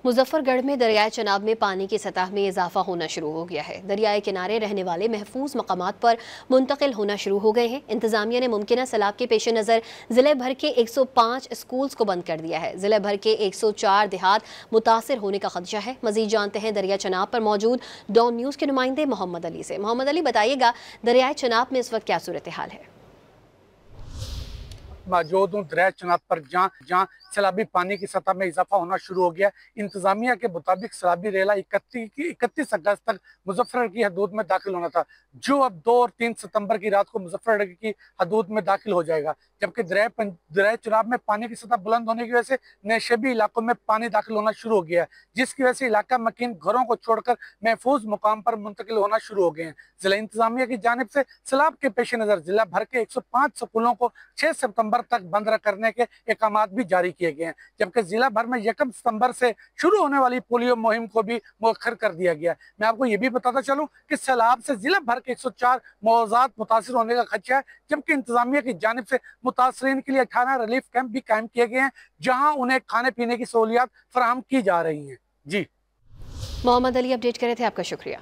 मुजफ्फरगढ़ में दरियाए चनाब में पानी की सतह में इजाफा होना शुरू हो गया है। दरियाए किनारे रहने वाले महफूज मकामात पर मुंतकिल होना शुरू हो गए हैं। इंतजामिया ने मुमकिन सैलाब के पेश नज़र जिले भर के 105 स्कूल्स को बंद कर दिया है। जिले भर के 104 देहात मुतासर होने का खदशा है। मजीद जानते हैं दरिया चनाब पर मौजूद डॉन न्यूज़ के नुमाइंदे मोहम्मद अली से। मोहम्मद अली, बताइएगा दरियाए चनाब में इस वक्त क्या सूरत हाल है? मौजूद हूँ दरिया चनाब पर, जहाँ सैलाबी पानी की सतह में इजाफा होना शुरू हो गया। इंतजामिया के मुताबिक सैलाबी रेला 31 अगस्त तक मुजफ्फरगढ़ की हदूद में दाखिल होना था, जो अब 2 और 3 सितंबर की रात को मुजफ्फरगढ़ की हदूद में दाखिल हो जाएगा। जबकि दरिया चनाब में पानी की सतह बुलंद होने की वजह से नशेबी इलाकों में पानी दाखिल होना शुरू हो गया है, जिसकी वजह से इलाका मकीन घरों को छोड़कर महफूज मुकाम पर मुंतकिल होना शुरू हो गए हैं। जिला इंतजामिया की जानिब से सैलाब के पेश नज़र जिला भर के 105 स्कूलों को 6 सितंबर तक बंद करने के अहकाम भी जारी किए गए हैं, जबकि जिला भर में 1 सितंबर से शुरू होने वाली पोलियो मुहिम को भी मौखर कर दिया गया है। मैं आपको ये भी बताता चलूं कि सैलाब से जिला भर के 104 मौजात मुतासर होने का खदशा है, जबकि इंतजामिया की जानिब से मुतासरीन के लिए 18 रिलीफ कैंप भी कायम किए गए हैं, जहां उन्हें खाने पीने की सहूलियात फराहम की जा रही हैं। जी, मोहम्मद अली अपडेट कर रहे थे, आपका शुक्रिया।